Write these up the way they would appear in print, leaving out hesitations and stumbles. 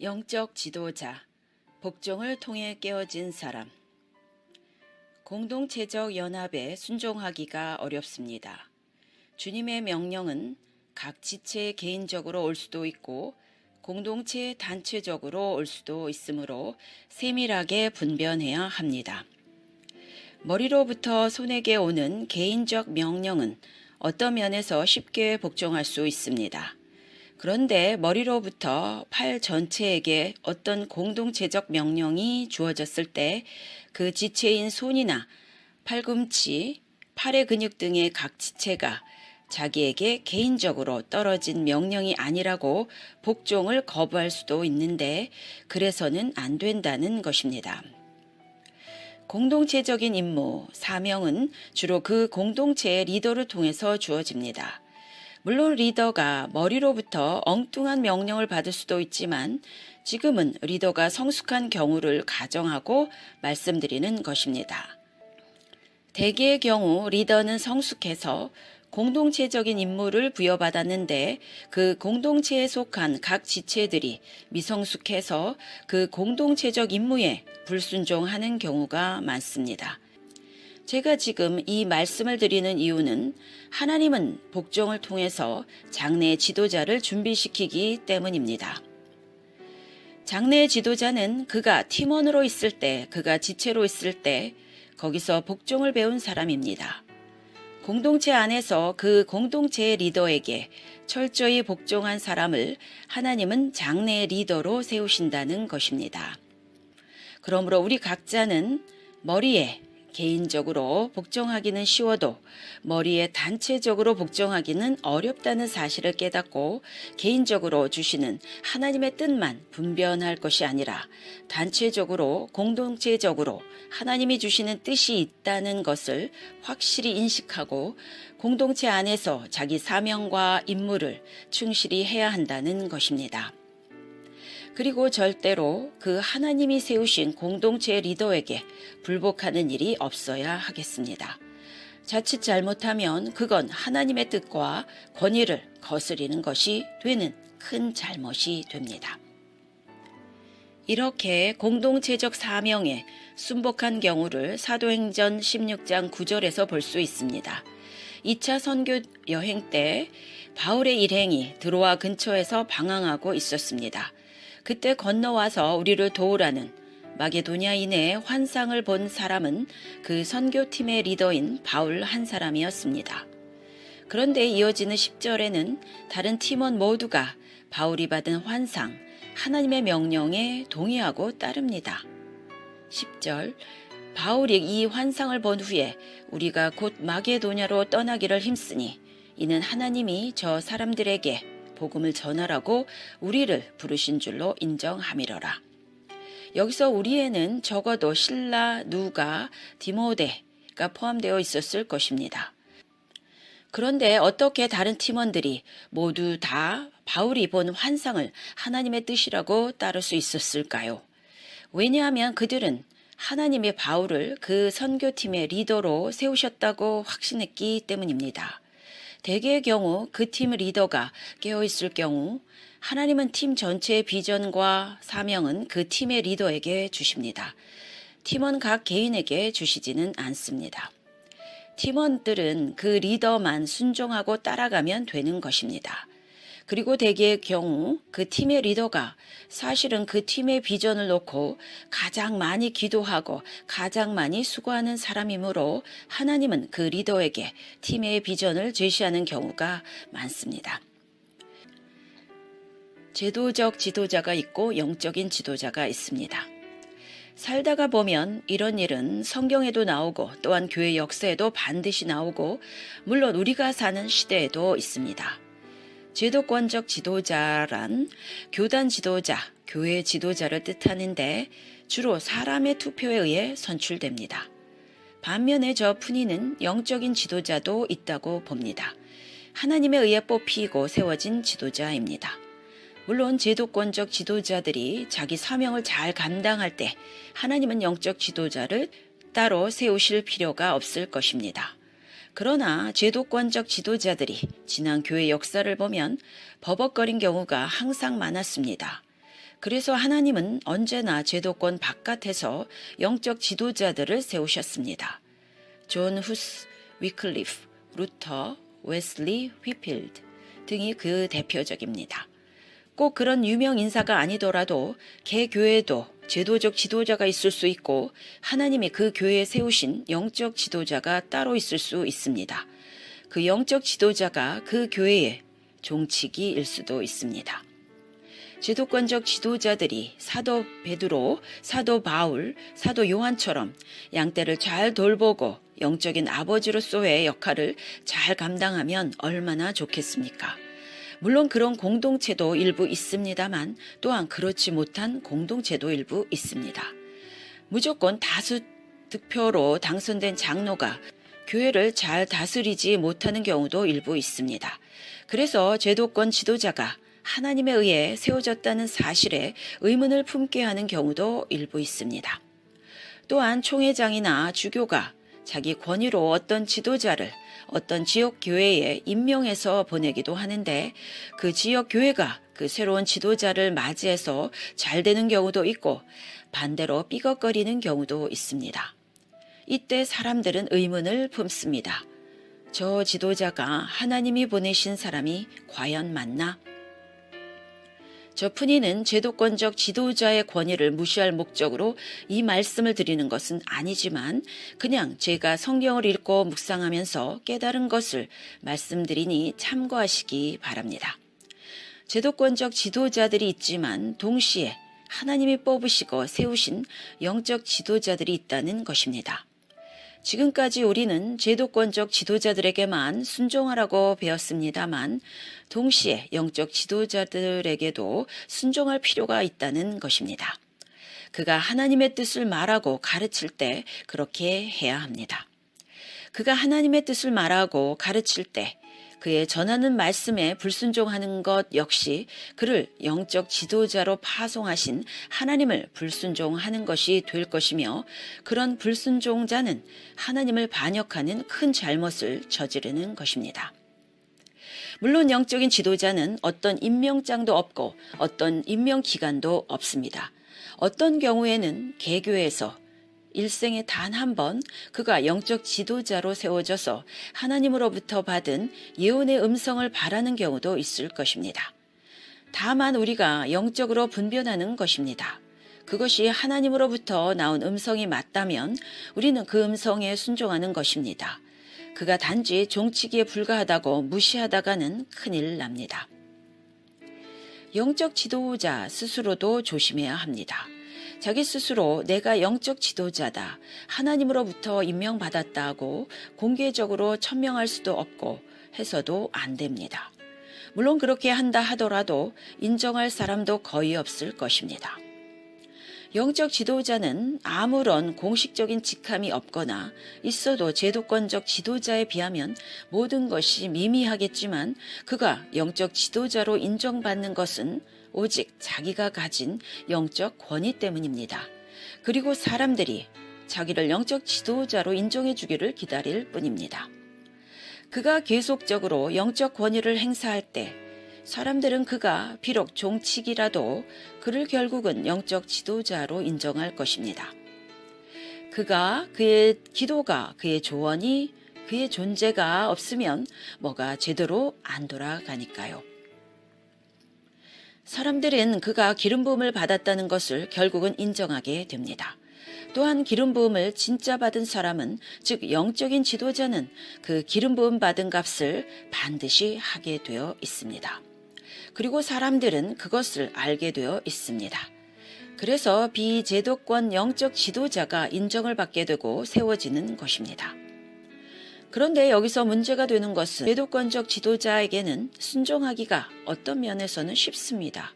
영적 지도자, 복종을 통해 깨어진 사람. 공동체적 연합에 순종하기가 어렵습니다. 주님의 명령은 각 지체 개인적으로 올 수도 있고 공동체 단체적으로 올 수도 있으므로 세밀하게 분별해야 합니다. 머리로부터 손에게 오는 개인적 명령은 어떤 면에서 쉽게 복종할 수 있습니다. 그런데 머리로부터 팔 전체에게 어떤 공동체적 명령이 주어졌을 때 그 지체인 손이나 팔꿈치, 팔의 근육 등의 각 지체가 자기에게 개인적으로 떨어진 명령이 아니라고 복종을 거부할 수도 있는데 그래서는 안 된다는 것입니다. 공동체적인 임무, 사명은 주로 그 공동체의 리더를 통해서 주어집니다. 물론 리더가 머리로부터 엉뚱한 명령을 받을 수도 있지만 지금은 리더가 성숙한 경우를 가정하고 말씀드리는 것입니다. 대개의 경우 리더는 성숙해서 공동체적인 임무를 부여받았는데 그 공동체에 속한 각 지체들이 미성숙해서 그 공동체적 임무에 불순종하는 경우가 많습니다. 제가 지금 이 말씀을 드리는 이유는 하나님은 복종을 통해서 장래 지도자를 준비시키기 때문입니다. 장래 지도자는 그가 팀원으로 있을 때, 그가 지체로 있을 때 거기서 복종을 배운 사람입니다. 공동체 안에서 그 공동체의 리더에게 철저히 복종한 사람을 하나님은 장래 리더로 세우신다는 것입니다. 그러므로 우리 각자는 머리에 개인적으로 복종하기는 쉬워도 머리에 단체적으로 복종하기는 어렵다는 사실을 깨닫고 개인적으로 주시는 하나님의 뜻만 분별할 것이 아니라 단체적으로 공동체적으로 하나님이 주시는 뜻이 있다는 것을 확실히 인식하고 공동체 안에서 자기 사명과 임무를 충실히 해야 한다는 것입니다. 그리고 절대로 그 하나님이 세우신 공동체 리더에게 불복하는 일이 없어야 하겠습니다. 자칫 잘못하면 그건 하나님의 뜻과 권위를 거스리는 것이 되는 큰 잘못이 됩니다. 이렇게 공동체적 사명에 순복한 경우를 사도행전 16장 9절에서 볼 수 있습니다. 2차 선교 여행 때 바울의 일행이 드로아 근처에서 방황하고 있었습니다. 그때 건너와서 우리를 도우라는 마게도냐인의 환상을 본 사람은 그 선교팀의 리더인 바울 한 사람이었습니다. 그런데 이어지는 10절에는 다른 팀원 모두가 바울이 받은 환상, 하나님의 명령에 동의하고 따릅니다. 10절, 바울이 이 환상을 본 후에 우리가 곧 마게도냐로 떠나기를 힘쓰니 이는 하나님이 저 사람들에게 복음을 전하라고 우리를 부르신 줄로 인정함이러라. 여기서 우리에는 적어도 실라, 누가, 디모데가 포함되어 있었을 것입니다. 그런데 어떻게 다른 팀원들이 모두 다 바울이 본 환상을 하나님의 뜻이라고 따를 수 있었을까요? 왜냐하면 그들은 하나님의 바울을 그 선교팀의 리더로 세우셨다고 확신했기 때문입니다. 대개의 경우 그 팀 리더가 깨어있을 경우 하나님은 팀 전체의 비전과 사명은 그 팀의 리더에게 주십니다. 팀원 각 개인에게 주시지는 않습니다. 팀원들은 그 리더만 순종하고 따라가면 되는 것입니다. 그리고 대개의 경우 그 팀의 리더가 사실은 그 팀의 비전을 놓고 가장 많이 기도하고 가장 많이 수고하는 사람이므로 하나님은 그 리더에게 팀의 비전을 제시하는 경우가 많습니다. 제도적 지도자가 있고 영적인 지도자가 있습니다. 살다가 보면 이런 일은 성경에도 나오고 또한 교회 역사에도 반드시 나오고 물론 우리가 사는 시대에도 있습니다. 제도권적 지도자란 교단 지도자, 교회 지도자를 뜻하는데 주로 사람의 투표에 의해 선출됩니다. 반면에 저 푸니는 영적인 지도자도 있다고 봅니다. 하나님에 의해 뽑히고 세워진 지도자입니다. 물론 제도권적 지도자들이 자기 사명을 잘 감당할 때 하나님은 영적 지도자를 따로 세우실 필요가 없을 것입니다. 그러나 제도권적 지도자들이 지난 교회 역사를 보면 버벅거린 경우가 항상 많았습니다. 그래서 하나님은 언제나 제도권 바깥에서 영적 지도자들을 세우셨습니다. 존 후스, 위클리프, 루터, 웨슬리, 휘필드 등이 그 대표적입니다. 꼭 그런 유명 인사가 아니더라도 개교회도 제도적 지도자가 있을 수 있고 하나님이 그 교회에 세우신 영적 지도자가 따로 있을 수 있습니다. 그 영적 지도자가 그 교회의 종치기일 수도 있습니다. 제도권적 지도자들이 사도 베드로, 사도 바울, 사도 요한처럼 양떼를 잘 돌보고 영적인 아버지로서의 역할을 잘 감당하면 얼마나 좋겠습니까? 물론 그런 공동체도 일부 있습니다만 또한 그렇지 못한 공동체도 일부 있습니다. 무조건 다수 득표로 당선된 장로가 교회를 잘 다스리지 못하는 경우도 일부 있습니다. 그래서 제도권 지도자가 하나님에 의해 세워졌다는 사실에 의문을 품게 하는 경우도 일부 있습니다. 또한 총회장이나 주교가 자기 권위로 어떤 지도자를 어떤 지역 교회에 임명해서 보내기도 하는데 그 지역 교회가 그 새로운 지도자를 맞이해서 잘 되는 경우도 있고 반대로 삐걱거리는 경우도 있습니다. 이때 사람들은 의문을 품습니다. 저 지도자가 하나님이 보내신 사람이 과연 맞나? 저 푸니는 제도권적 지도자의 권위를 무시할 목적으로 이 말씀을 드리는 것은 아니지만 그냥 제가 성경을 읽고 묵상하면서 깨달은 것을 말씀드리니 참고하시기 바랍니다. 제도권적 지도자들이 있지만 동시에 하나님이 뽑으시고 세우신 영적 지도자들이 있다는 것입니다. 지금까지 우리는 제도권적 지도자들에게만 순종하라고 배웠습니다만 동시에 영적 지도자들에게도 순종할 필요가 있다는 것입니다. 그가 하나님의 뜻을 말하고 가르칠 때 그렇게 해야 합니다. 그가 하나님의 뜻을 말하고 가르칠 때 그의 전하는 말씀에 불순종하는 것 역시 그를 영적 지도자로 파송하신 하나님을 불순종하는 것이 될 것이며 그런 불순종자는 하나님을 반역하는 큰 잘못을 저지르는 것입니다. 물론 영적인 지도자는 어떤 임명장도 없고 어떤 임명기간도 없습니다. 어떤 경우에는 개교에서 일생에 단 한 번 그가 영적 지도자로 세워져서 하나님으로부터 받은 예언의 음성을 바라는 경우도 있을 것입니다. 다만 우리가 영적으로 분별하는 것입니다. 그것이 하나님으로부터 나온 음성이 맞다면 우리는 그 음성에 순종하는 것입니다. 그가 단지 종치기에 불과하다고 무시하다가는 큰일 납니다. 영적 지도자 스스로도 조심해야 합니다. 자기 스스로 내가 영적 지도자다, 하나님으로부터 임명받았다고 공개적으로 천명할 수도 없고 해서도 안 됩니다. 물론 그렇게 한다 하더라도 인정할 사람도 거의 없을 것입니다. 영적 지도자는 아무런 공식적인 직함이 없거나 있어도 제도권적 지도자에 비하면 모든 것이 미미하겠지만 그가 영적 지도자로 인정받는 것은 오직 자기가 가진 영적 권위 때문입니다. 그리고 사람들이 자기를 영적 지도자로 인정해 주기를 기다릴 뿐입니다. 그가 계속적으로 영적 권위를 행사할 때 사람들은 그가 비록 종치기라도 그를 결국은 영적 지도자로 인정할 것입니다. 그의 기도가, 그의 조언이, 그의 존재가 없으면 뭐가 제대로 안 돌아가니까요. 사람들은 그가 기름 부음을 받았다는 것을 결국은 인정하게 됩니다. 또한 기름 부음을 진짜 받은 사람은, 즉 영적인 지도자는 그 기름 부음 받은 값을 반드시 하게 되어 있습니다. 그리고 사람들은 그것을 알게 되어 있습니다. 그래서 비제도권 영적 지도자가 인정을 받게 되고 세워지는 것입니다. 그런데 여기서 문제가 되는 것은 제도권적 지도자에게는 순종하기가 어떤 면에서는 쉽습니다.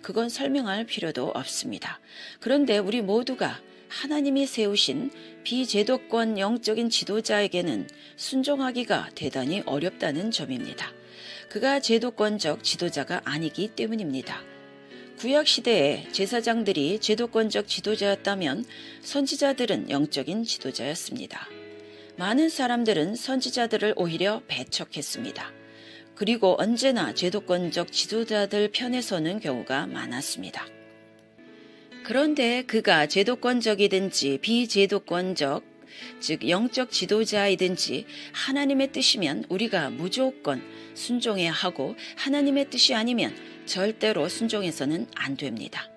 그건 설명할 필요도 없습니다. 그런데 우리 모두가 하나님이 세우신 비제도권 영적인 지도자에게는 순종하기가 대단히 어렵다는 점입니다. 그가 제도권적 지도자가 아니기 때문입니다. 구약시대에 제사장들이 제도권적 지도자였다면 선지자들은 영적인 지도자였습니다. 많은 사람들은 선지자들을 오히려 배척했습니다. 그리고 언제나 제도권적 지도자들 편에 서는 경우가 많았습니다. 그런데 그가 제도권적이든지 비제도권적, 즉 영적 지도자이든지 하나님의 뜻이면 우리가 무조건 순종해야 하고 하나님의 뜻이 아니면 절대로 순종해서는 안 됩니다.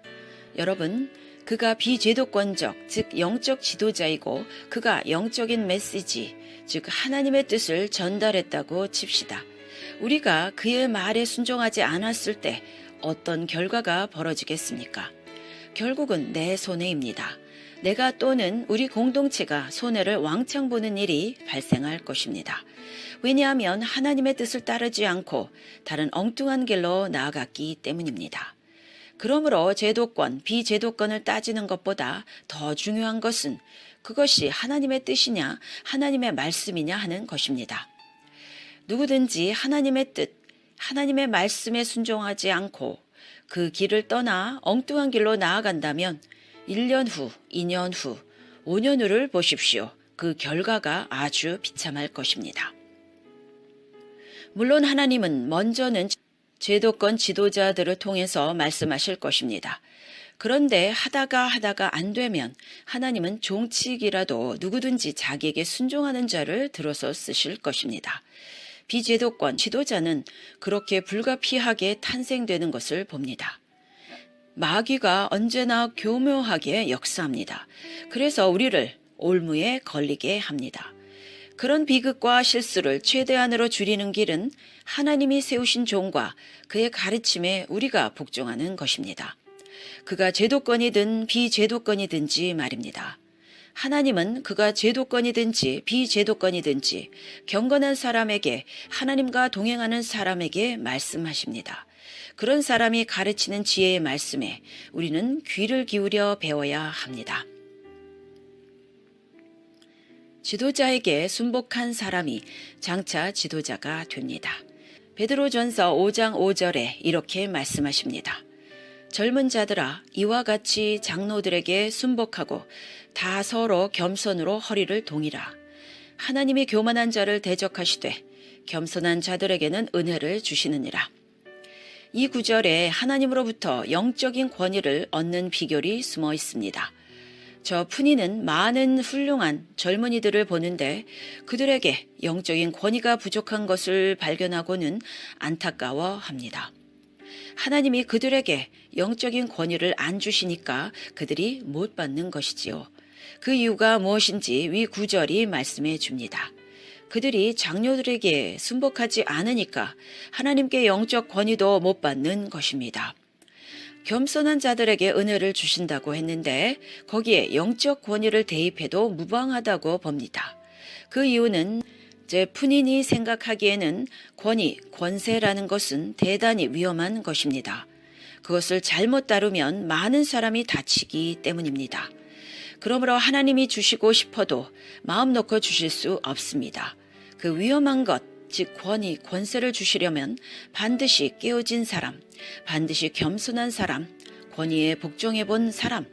여러분, 그가 비제도권적, 즉 영적 지도자이고 그가 영적인 메시지, 즉 하나님의 뜻을 전달했다고 칩시다. 우리가 그의 말에 순종하지 않았을 때 어떤 결과가 벌어지겠습니까? 결국은 내 손해입니다. 내가 또는 우리 공동체가 손해를 왕창 보는 일이 발생할 것입니다. 왜냐하면 하나님의 뜻을 따르지 않고 다른 엉뚱한 길로 나아갔기 때문입니다. 그러므로 제도권, 비제도권을 따지는 것보다 더 중요한 것은 그것이 하나님의 뜻이냐, 하나님의 말씀이냐 하는 것입니다. 누구든지 하나님의 뜻, 하나님의 말씀에 순종하지 않고 그 길을 떠나 엉뚱한 길로 나아간다면 1년 후, 2년 후, 5년 후를 보십시오. 그 결과가 아주 비참할 것입니다. 물론 하나님은 먼저는 제도권 지도자들을 통해서 말씀하실 것입니다. 그런데 하다가 안 되면 하나님은 종치기라도 누구든지 자기에게 순종하는 자를 들어서 쓰실 것입니다. 비제도권 지도자는 그렇게 불가피하게 탄생되는 것을 봅니다. 마귀가 언제나 교묘하게 역사합니다. 그래서 우리를 올무에 걸리게 합니다. 그런 비극과 실수를 최대한으로 줄이는 길은 하나님이 세우신 종과 그의 가르침에 우리가 복종하는 것입니다. 그가 제도권이든 비제도권이든지 말입니다. 하나님은 그가 제도권이든지 비제도권이든지 경건한 사람에게, 하나님과 동행하는 사람에게 말씀하십니다. 그런 사람이 가르치는 지혜의 말씀에 우리는 귀를 기울여 배워야 합니다. 지도자에게 순복한 사람이 장차 지도자가 됩니다. 베드로전서 5장 5절에 이렇게 말씀하십니다. 젊은 자들아, 이와 같이 장로들에게 순복하고 다 서로 겸손으로 허리를 동이라. 하나님이 교만한 자를 대적하시되 겸손한 자들에게는 은혜를 주시느니라. 이 구절에 하나님으로부터 영적인 권위를 얻는 비결이 숨어 있습니다. 저 푸니는 많은 훌륭한 젊은이들을 보는데 그들에게 영적인 권위가 부족한 것을 발견하고는 안타까워합니다. 하나님이 그들에게 영적인 권위를 안 주시니까 그들이 못 받는 것이지요. 그 이유가 무엇인지 위 구절이 말씀해 줍니다. 그들이 장로들에게 순복하지 않으니까 하나님께 영적 권위도 못 받는 것입니다. 겸손한 자들에게 은혜를 주신다고 했는데 거기에 영적 권위를 대입해도 무방하다고 봅니다. 그 이유는 제 푸닌이 생각하기에는 권위, 권세라는 것은 대단히 위험한 것입니다. 그것을 잘못 다루면 많은 사람이 다치기 때문입니다. 그러므로 하나님이 주시고 싶어도 마음 놓고 주실 수 없습니다. 그 위험한 것, 즉 권위, 권세를 주시려면 반드시 깨어진 사람, 반드시 겸손한 사람, 권위에 복종해 본 사람,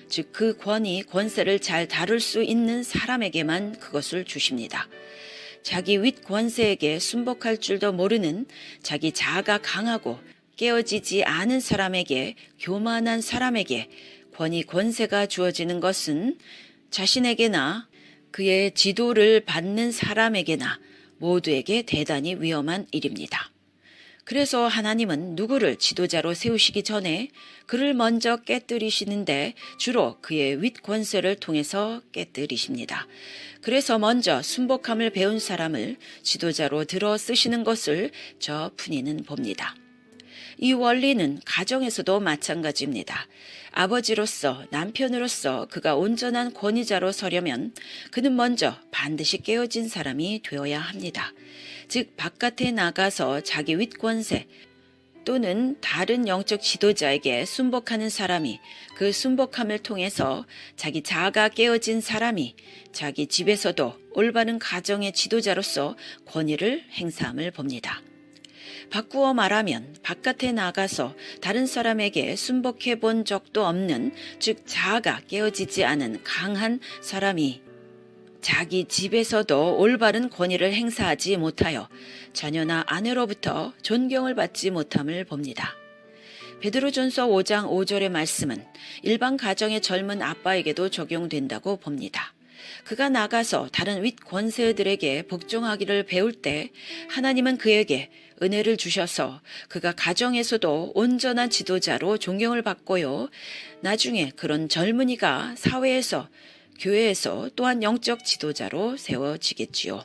즉 그 권위, 권세를 잘 다룰 수 있는 사람에게만 그것을 주십니다. 자기 윗 권세에게 순복할 줄도 모르는 자기 자아가 강하고 깨어지지 않은 사람에게, 교만한 사람에게 권위, 권세가 주어지는 것은 자신에게나 그의 지도를 받는 사람에게나 모두에게 대단히 위험한 일입니다. 그래서 하나님은 누구를 지도자로 세우시기 전에 그를 먼저 깨뜨리시는데 주로 그의 윗 권세를 통해서 깨뜨리십니다. 그래서 먼저 순복함을 배운 사람을 지도자로 들어 쓰시는 것을 저 푸니는 봅니다. 이 원리는 가정에서도 마찬가지입니다. 아버지로서, 남편으로서 그가 온전한 권위자로 서려면 그는 먼저 반드시 깨어진 사람이 되어야 합니다. 즉 바깥에 나가서 자기 윗권세 또는 다른 영적 지도자에게 순복하는 사람이, 그 순복함을 통해서 자기 자아가 깨어진 사람이 자기 집에서도 올바른 가정의 지도자로서 권위를 행사함을 봅니다. 바꾸어 말하면 바깥에 나가서 다른 사람에게 순복해 본 적도 없는, 즉 자아가 깨어지지 않은 강한 사람이 자기 집에서도 올바른 권위를 행사하지 못하여 자녀나 아내로부터 존경을 받지 못함을 봅니다. 베드로전서 5장 5절의 말씀은 일반 가정의 젊은 아빠에게도 적용된다고 봅니다. 그가 나가서 다른 윗 권세들에게 복종하기를 배울 때 하나님은 그에게 은혜를 주셔서 그가 가정에서도 온전한 지도자로 존경을 받고요. 나중에 그런 젊은이가 사회에서, 교회에서 또한 영적 지도자로 세워지겠지요.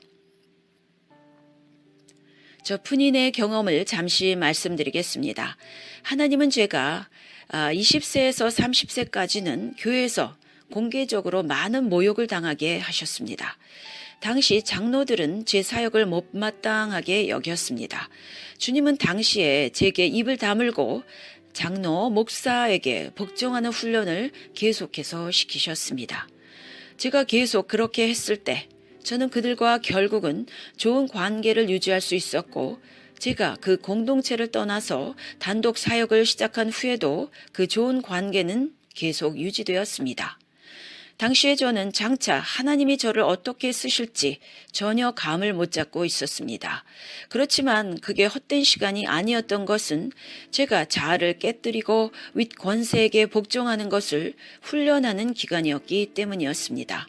저 푼인의 경험을 잠시 말씀드리겠습니다. 하나님은 제가 20세에서 30세까지는 교회에서 공개적으로 많은 모욕을 당하게 하셨습니다. 당시 장로들은 제 사역을 못마땅하게 여겼습니다. 주님은 당시에 제게 입을 다물고 장로, 목사에게 복종하는 훈련을 계속해서 시키셨습니다. 제가 계속 그렇게 했을 때 저는 그들과 결국은 좋은 관계를 유지할 수 있었고 제가 그 공동체를 떠나서 단독 사역을 시작한 후에도 그 좋은 관계는 계속 유지되었습니다. 당시에 저는 장차 하나님이 저를 어떻게 쓰실지 전혀 감을 못 잡고 있었습니다. 그렇지만 그게 헛된 시간이 아니었던 것은 제가 자아를 깨뜨리고 윗 권세에게 복종하는 것을 훈련하는 기간이었기 때문이었습니다.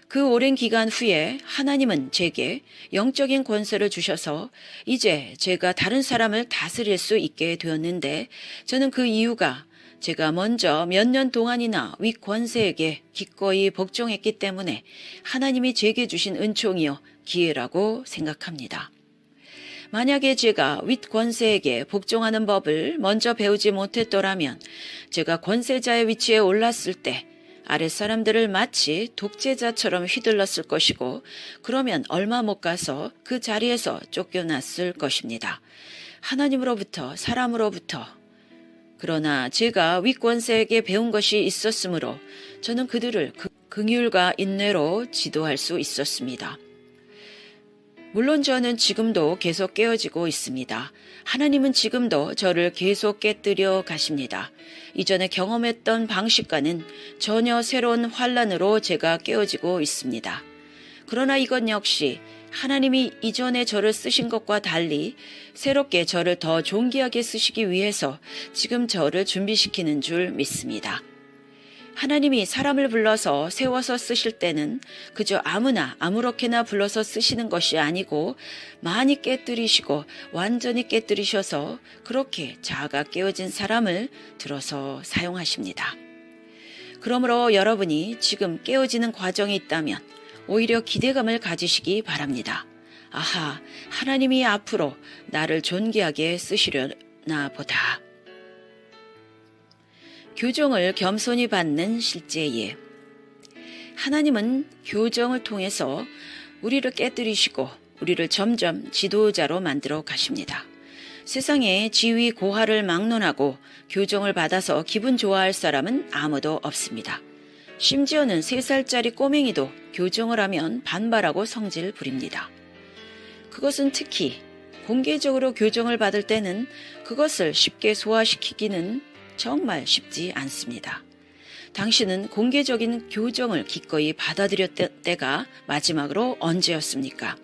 그 오랜 기간 후에 하나님은 제게 영적인 권세를 주셔서 이제 제가 다른 사람을 다스릴 수 있게 되었는데 저는 그 이유가 제가 먼저 몇 년 동안이나 윗 권세에게 기꺼이 복종했기 때문에 하나님이 제게 주신 은총이요 기회라고 생각합니다. 만약에 제가 윗 권세에게 복종하는 법을 먼저 배우지 못했더라면 제가 권세자의 위치에 올랐을 때 아랫사람들을 마치 독재자처럼 휘둘렀을 것이고 그러면 얼마 못 가서 그 자리에서 쫓겨났을 것입니다. 하나님으로부터 사람으로부터 그러나 제가 윗권세에게 배운 것이 있었으므로 저는 그들을 긍휼과 인내로 지도할 수 있었습니다. 물론 저는 지금도 계속 깨어지고 있습니다. 하나님은 지금도 저를 계속 깨뜨려 가십니다. 이전에 경험했던 방식과는 전혀 새로운 환란으로 제가 깨어지고 있습니다. 그러나 이건 역시 하나님이 이전에 저를 쓰신 것과 달리 새롭게 저를 더 존귀하게 쓰시기 위해서 지금 저를 준비시키는 줄 믿습니다. 하나님이 사람을 불러서 세워서 쓰실 때는 그저 아무나 아무렇게나 불러서 쓰시는 것이 아니고 많이 깨뜨리시고 완전히 깨뜨리셔서 그렇게 자아가 깨어진 사람을 들어서 사용하십니다. 그러므로 여러분이 지금 깨어지는 과정이 있다면 오히려 기대감을 가지시기 바랍니다. 아하, 하나님이 앞으로 나를 존귀하게 쓰시려나 보다. 교정을 겸손히 받는 실제 예. 하나님은 교정을 통해서 우리를 깨뜨리시고 우리를 점점 지도자로 만들어 가십니다. 세상에 지위 고하를 막론하고 교정을 받아서 기분 좋아할 사람은 아무도 없습니다. 심지어는 3살짜리 꼬맹이도 교정을 하면 반발하고 성질 부립니다. 그것은 특히 공개적으로 교정을 받을 때는 그것을 쉽게 소화시키기는 정말 쉽지 않습니다. 당신은 공개적인 교정을 기꺼이 받아들였던 때가 마지막으로 언제였습니까?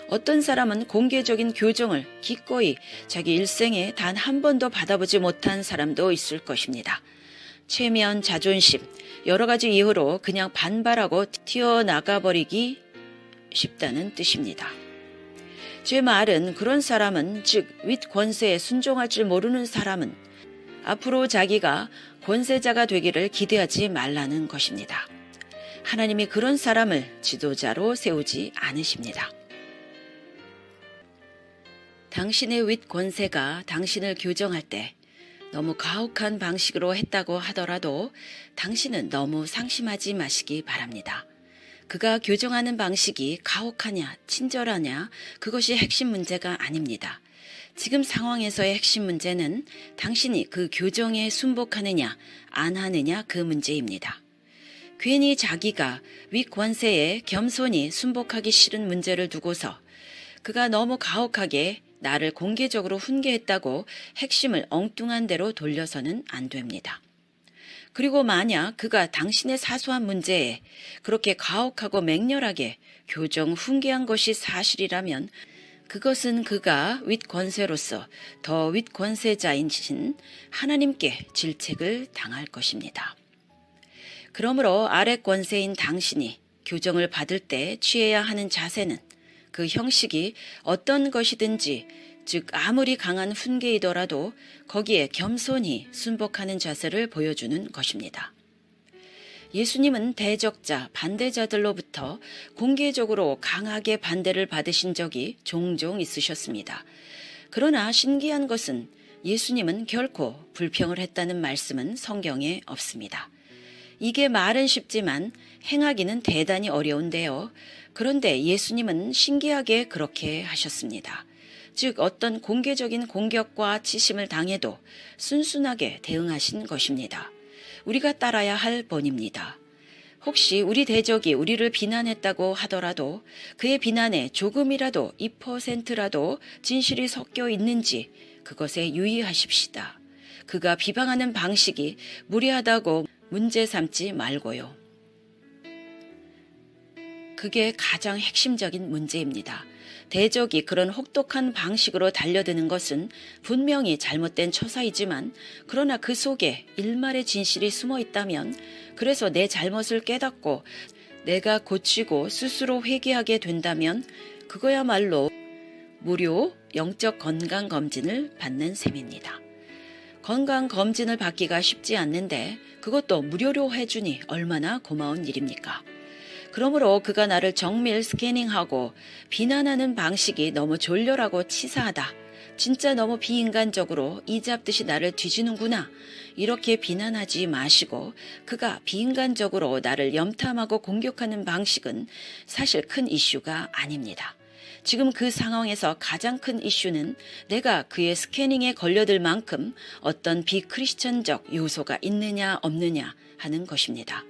어떤 사람은 공개적인 교정을 기꺼이 자기 일생에 단 한 번도 받아보지 못한 사람도 있을 것입니다. 체면, 자존심, 여러 가지 이유로 그냥 반발하고 튀어나가버리기 쉽다는 뜻입니다. 제 말은 그런 사람은 즉 윗 권세에 순종할 줄 모르는 사람은 앞으로 자기가 권세자가 되기를 기대하지 말라는 것입니다. 하나님이 그런 사람을 지도자로 세우지 않으십니다. 당신의 윗 권세가 당신을 교정할 때 너무 가혹한 방식으로 했다고 하더라도 당신은 너무 상심하지 마시기 바랍니다. 그가 교정하는 방식이 가혹하냐, 친절하냐, 그것이 핵심 문제가 아닙니다. 지금 상황에서의 핵심 문제는 당신이 그 교정에 순복하느냐, 안 하느냐 그 문제입니다. 괜히 자기가 윗권세에 겸손히 순복하기 싫은 문제를 두고서 그가 너무 가혹하게 나를 공개적으로 훈계했다고 핵심을 엉뚱한 대로 돌려서는 안 됩니다. 그리고 만약 그가 당신의 사소한 문제에 그렇게 가혹하고 맹렬하게 교정 훈계한 것이 사실이라면 그것은 그가 윗권세로서 더 윗권세자이신 하나님께 질책을 당할 것입니다. 그러므로 아랫권세인 당신이 교정을 받을 때 취해야 하는 자세는 그 형식이 어떤 것이든지, 즉 아무리 강한 훈계이더라도 거기에 겸손히 순복하는 자세를 보여주는 것입니다. 예수님은 대적자, 반대자들로부터 공개적으로 강하게 반대를 받으신 적이 종종 있으셨습니다. 그러나 신기한 것은 예수님은 결코 불평을 했다는 말씀은 성경에 없습니다. 이게 말은 쉽지만 행하기는 대단히 어려운데요. 그런데 예수님은 신기하게 그렇게 하셨습니다. 즉 어떤 공개적인 공격과 치심을 당해도 순순하게 대응하신 것입니다. 우리가 따라야 할 본입니다. 혹시 우리 대적이 우리를 비난했다고 하더라도 그의 비난에 조금이라도 2%라도 진실이 섞여 있는지 그것에 유의하십시다. 그가 비방하는 방식이 무례하다고 문제 삼지 말고요. 그게 가장 핵심적인 문제입니다. 대적이 그런 혹독한 방식으로 달려드는 것은 분명히 잘못된 처사이지만, 그러나 그 속에 일말의 진실이 숨어 있다면, 그래서 내 잘못을 깨닫고 내가 고치고 스스로 회개하게 된다면 그거야말로 무료 영적 건강검진을 받는 셈입니다. 건강검진을 받기가 쉽지 않는데 그것도 무료로 해주니 얼마나 고마운 일입니까? 그러므로 그가 나를 정밀 스캐닝하고 비난하는 방식이 너무 졸렬하고 치사하다. 진짜 너무 비인간적으로 이잡듯이 나를 뒤지는구나. 이렇게 비난하지 마시고 그가 비인간적으로 나를 염탐하고 공격하는 방식은 사실 큰 이슈가 아닙니다. 지금 그 상황에서 가장 큰 이슈는 내가 그의 스캐닝에 걸려들 만큼 어떤 비크리스천적 요소가 있느냐 없느냐 하는 것입니다.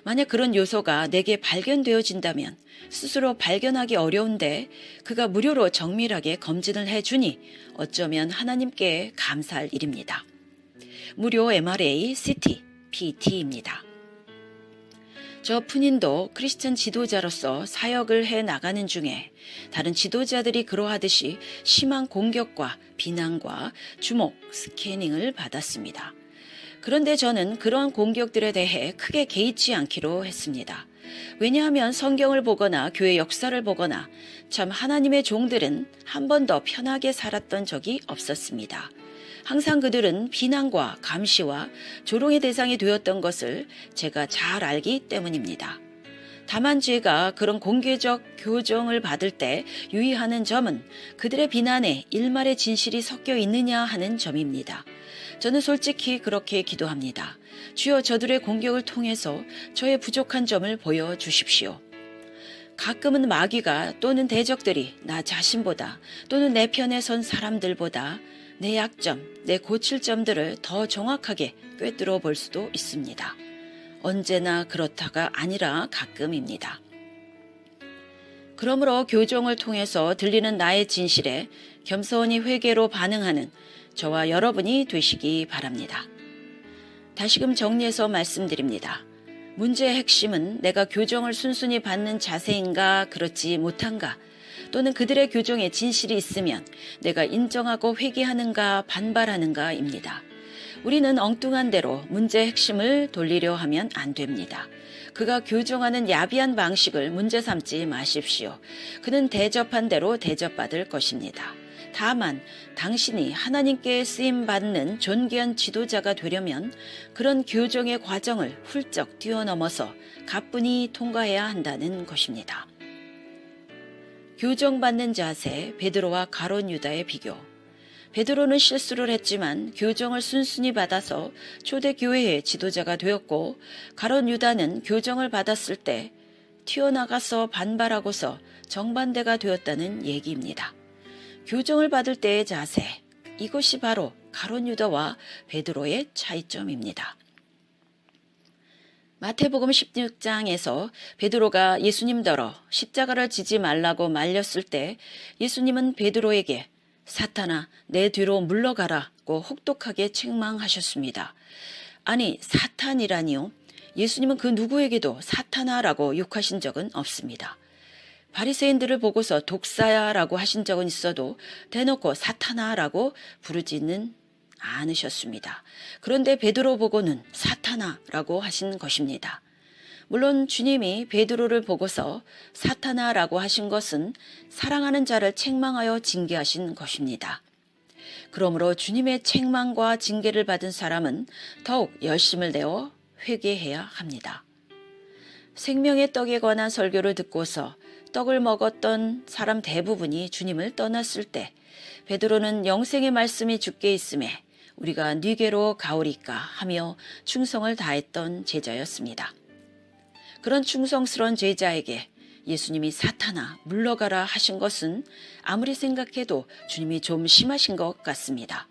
만약 그런 요소가 내게 발견되어진다면 스스로 발견하기 어려운데 그가 무료로 정밀하게 검진을 해주니 어쩌면 하나님께 감사할 일입니다. 무료 MRA, CT, PT입니다. 저 푼인도 크리스천 지도자로서 사역을 해 나가는 중에 다른 지도자들이 그러하듯이 심한 공격과 비난과 주목, 스캐닝을 받았습니다. 그런데 저는 그러한 공격들에 대해 크게 개의치 않기로 했습니다. 왜냐하면 성경을 보거나 교회 역사를 보거나 참 하나님의 종들은 한 번도 편하게 살았던 적이 없었습니다. 항상 그들은 비난과 감시와 조롱의 대상이 되었던 것을 제가 잘 알기 때문입니다. 다만 제가 그런 공개적 교정을 받을 때 유의하는 점은 그들의 비난에 일말의 진실이 섞여 있느냐 하는 점입니다. 저는 솔직히 그렇게 기도합니다. 주여, 저들의 공격을 통해서 저의 부족한 점을 보여주십시오. 가끔은 마귀가 또는 대적들이 나 자신보다 또는 내 편에 선 사람들보다 내 약점, 내 고칠 점들을 더 정확하게 꿰뚫어 볼 수도 있습니다. 언제나 그렇다가 아니라 가끔입니다. 그러므로 교정을 통해서 들리는 나의 진실에 겸손히 회개로 반응하는 저와 여러분이 되시기 바랍니다. 다시금 정리해서 말씀드립니다. 문제의 핵심은 내가 교정을 순순히 받는 자세인가 그렇지 못한가, 또는 그들의 교정에 진실이 있으면 내가 인정하고 회개하는가 반발하는가입니다. 우리는 엉뚱한 대로 문제의 핵심을 돌리려 하면 안 됩니다. 그가 교정하는 야비한 방식을 문제 삼지 마십시오. 그는 대접한 대로 대접받을 것입니다. 다만 당신이 하나님께 쓰임받는 존귀한 지도자가 되려면 그런 교정의 과정을 훌쩍 뛰어넘어서 가뿐히 통과해야 한다는 것입니다. 교정받는 자세, 베드로와 가룟 유다의 비교. 베드로는 실수를 했지만 교정을 순순히 받아서 초대교회의 지도자가 되었고, 가룟 유다는 교정을 받았을 때 튀어나가서 반발하고서 정반대가 되었다는 얘기입니다. 교정을 받을 때의 자세, 이것이 바로 가룟 유다와 베드로의 차이점입니다. 마태복음 16장에서 베드로가 예수님더러 십자가를 지지 말라고 말렸을 때 예수님은 베드로에게 사탄아, 내 뒤로 물러가라고 혹독하게 책망하셨습니다. 아니, 사탄이라니요? 예수님은 그 누구에게도 사탄아라고 욕하신 적은 없습니다. 바리새인들을 보고서 독사야라고 하신 적은 있어도 대놓고 사탄아라고 부르지는 않으셨습니다. 그런데 베드로 보고는 사탄아라고 하신 것입니다. 물론 주님이 베드로를 보고서 사탄아라고 하신 것은 사랑하는 자를 책망하여 징계하신 것입니다. 그러므로 주님의 책망과 징계를 받은 사람은 더욱 열심을 내어 회개해야 합니다. 생명의 떡에 관한 설교를 듣고서 떡을 먹었던 사람 대부분이 주님을 떠났을 때 베드로는 영생의 말씀이 주께 있음에 우리가 네게로 가오리까 하며 충성을 다했던 제자였습니다. 그런 충성스러운 제자에게 예수님이 사탄아 물러가라 하신 것은 아무리 생각해도 주님이 좀 심하신 것 같습니다.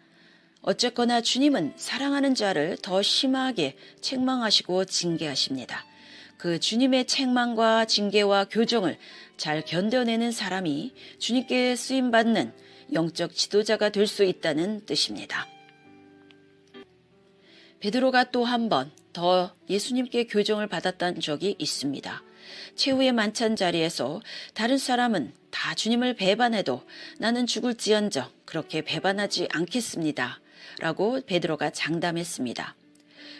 어쨌거나 주님은 사랑하는 자를 더 심하게 책망하시고 징계하십니다. 그 주님의 책망과 징계와 교정을 잘 견뎌내는 사람이 주님께 쓰임받는 영적 지도자가 될 수 있다는 뜻입니다. 베드로가 또 한 번 더 예수님께 교정을 받았던 적이 있습니다. 최후의 만찬 자리에서 다른 사람은 다 주님을 배반해도 나는 죽을지언정 그렇게 배반하지 않겠습니다. 라고 베드로가 장담했습니다.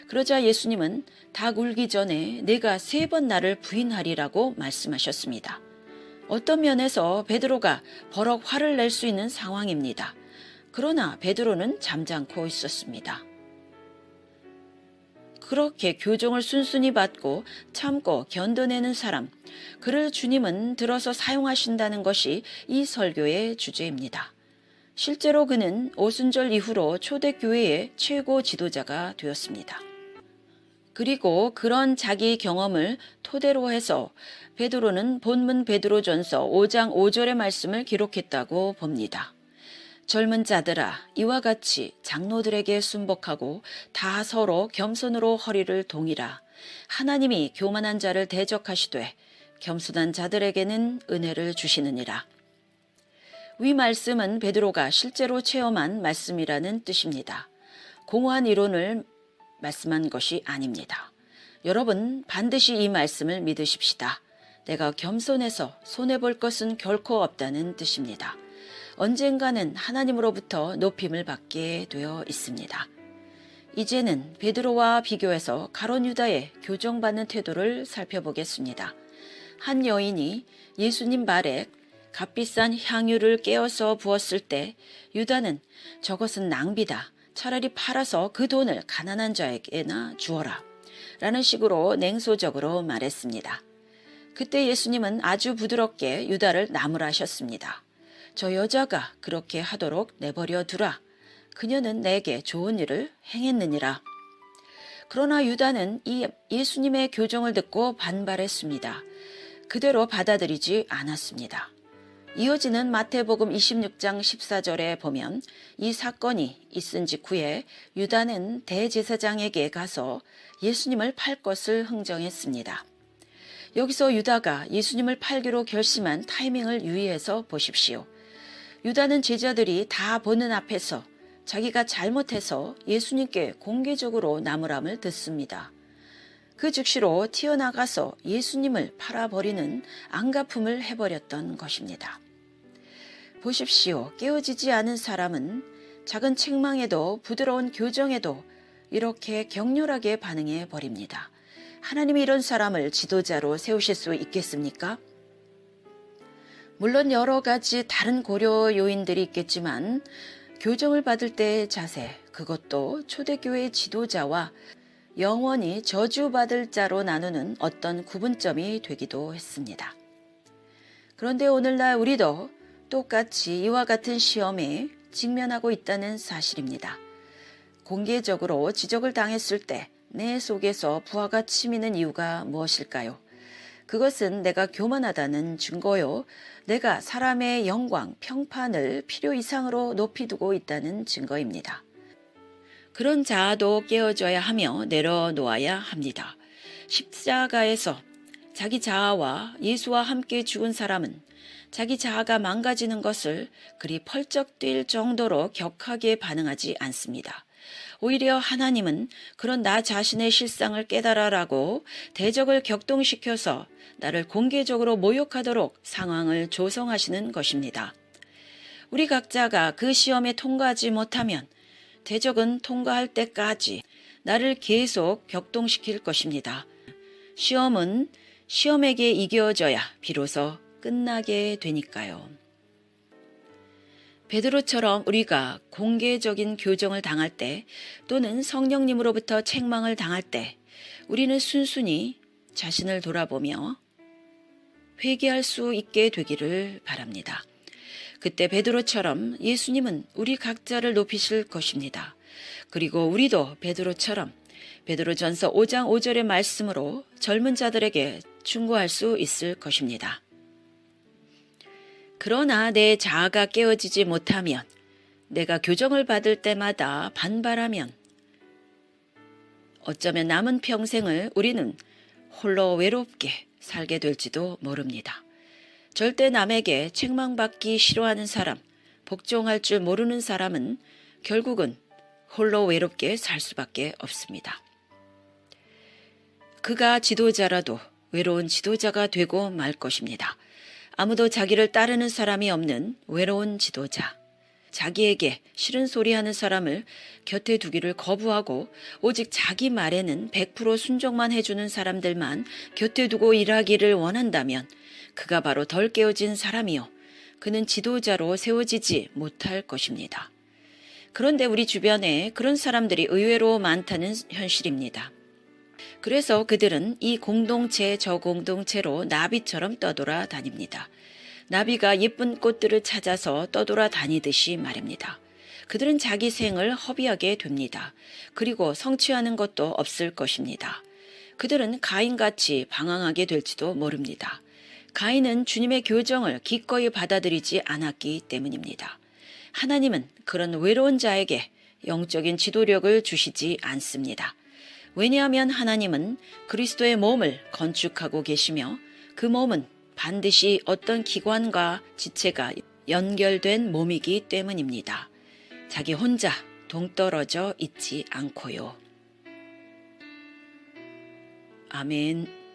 그러자 예수님은 닭 울기 전에 내가 3번 나를 부인하리라고 말씀하셨습니다. 어떤 면에서 베드로가 버럭 화를 낼 수 있는 상황입니다. 그러나 베드로는 잠잠코 있었습니다. 그렇게 교정을 순순히 받고 참고 견뎌내는 사람, 그를 주님은 들어서 사용하신다는 것이 이 설교의 주제입니다. 실제로 그는 오순절 이후로 초대교회의 최고 지도자가 되었습니다. 그리고 그런 자기 경험을 토대로 해서 베드로는 본문 베드로전서 5장 5절의 말씀을 기록했다고 봅니다. 젊은 자들아 이와 같이 장로들에게 순복하고 다 서로 겸손으로 허리를 동이라. 하나님이 교만한 자를 대적하시되 겸손한 자들에게는 은혜를 주시느니라. 위 말씀은 베드로가 실제로 체험한 말씀이라는 뜻입니다. 공허한 이론을 말씀한 것이 아닙니다. 여러분 반드시 이 말씀을 믿으십시다. 내가 겸손해서 손해볼 것은 결코 없다는 뜻입니다. 언젠가는 하나님으로부터 높임을 받게 되어 있습니다. 이제는 베드로와 비교해서 가룟 유다의 교정받는 태도를 살펴보겠습니다. 한 여인이 예수님 발에 값비싼 향유를 깨어서 부었을 때 유다는 저것은 낭비다. 차라리 팔아서 그 돈을 가난한 자에게나 주어라. 라는 식으로 냉소적으로 말했습니다. 그때 예수님은 아주 부드럽게 유다를 나무라셨습니다. 저 여자가 그렇게 하도록 내버려 두라. 그녀는 내게 좋은 일을 행했느니라. 그러나 유다는 이 예수님의 교정을 듣고 반발했습니다. 그대로 받아들이지 않았습니다. 이어지는 마태복음 26장 14절에 보면 이 사건이 있은 직후에 유다는 대제사장에게 가서 예수님을 팔 것을 흥정했습니다. 여기서 유다가 예수님을 팔기로 결심한 타이밍을 유의해서 보십시오. 유다는 제자들이 다 보는 앞에서 자기가 잘못해서 예수님께 공개적으로 나무람을 듣습니다. 그 즉시로 튀어나가서 예수님을 팔아버리는 앙가품을 해버렸던 것입니다. 보십시오. 깨어지지 않은 사람은 작은 책망에도 부드러운 교정에도 이렇게 격렬하게 반응해 버립니다. 하나님이 이런 사람을 지도자로 세우실 수 있겠습니까? 물론 여러 가지 다른 고려 요인들이 있겠지만 교정을 받을 때의 자세, 그것도 초대교회 지도자와 영원히 저주받을 자로 나누는 어떤 구분점이 되기도 했습니다. 그런데 오늘날 우리도 똑같이 이와 같은 시험에 직면하고 있다는 사실입니다. 공개적으로 지적을 당했을 때 내 속에서 부하가 치미는 이유가 무엇일까요? 그것은 내가 교만하다는 증거요. 내가 사람의 영광, 평판을 필요 이상으로 높이 두고 있다는 증거입니다. 그런 자아도 깨어져야 하며 내려놓아야 합니다. 십자가에서 자기 자아와 예수와 함께 죽은 사람은 자기 자아가 망가지는 것을 그리 펄쩍 뛸 정도로 격하게 반응하지 않습니다. 오히려 하나님은 그런 나 자신의 실상을 깨달아라고 대적을 격동시켜서 나를 공개적으로 모욕하도록 상황을 조성하시는 것입니다. 우리 각자가 그 시험에 통과하지 못하면 대적은 통과할 때까지 나를 계속 격동시킬 것입니다. 시험은 시험에게 이겨져야 비로소 끝나게 되니까요. 베드로처럼 우리가 공개적인 교정을 당할 때 또는 성령님으로부터 책망을 당할 때 우리는 순순히 자신을 돌아보며 회개할 수 있게 되기를 바랍니다. 그때 베드로처럼 예수님은 우리 각자를 높이실 것입니다. 그리고 우리도 베드로처럼 베드로전서 5장 5절의 말씀으로 젊은 자들에게 충고할 수 있을 것입니다. 그러나 내 자아가 깨어지지 못하면, 내가 교정을 받을 때마다 반발하면 어쩌면 남은 평생을 우리는 홀로 외롭게 살게 될지도 모릅니다. 절대 남에게 책망받기 싫어하는 사람, 복종할 줄 모르는 사람은 결국은 홀로 외롭게 살 수밖에 없습니다. 그가 지도자라도 외로운 지도자가 되고 말 것입니다. 아무도 자기를 따르는 사람이 없는 외로운 지도자. 자기에게 싫은 소리 하는 사람을 곁에 두기를 거부하고 오직 자기 말에는 100% 순종만 해주는 사람들만 곁에 두고 일하기를 원한다면 그가 바로 덜 깨어진 사람이요. 그는 지도자로 세워지지 못할 것입니다. 그런데 우리 주변에 그런 사람들이 의외로 많다는 현실입니다. 그래서 그들은 이 공동체 저 공동체로 나비처럼 떠돌아 다닙니다. 나비가 예쁜 꽃들을 찾아서 떠돌아 다니듯이 말입니다. 그들은 자기 생을 허비하게 됩니다. 그리고 성취하는 것도 없을 것입니다. 그들은 가인같이 방황하게 될지도 모릅니다. 가인은 주님의 교정을 기꺼이 받아들이지 않았기 때문입니다. 하나님은 그런 외로운 자에게 영적인 지도력을 주시지 않습니다. 왜냐하면 하나님은 그리스도의 몸을 건축하고 계시며 그 몸은 반드시 어떤 기관과 지체가 연결된 몸이기 때문입니다. 자기 혼자 동떨어져 있지 않고요. 아멘.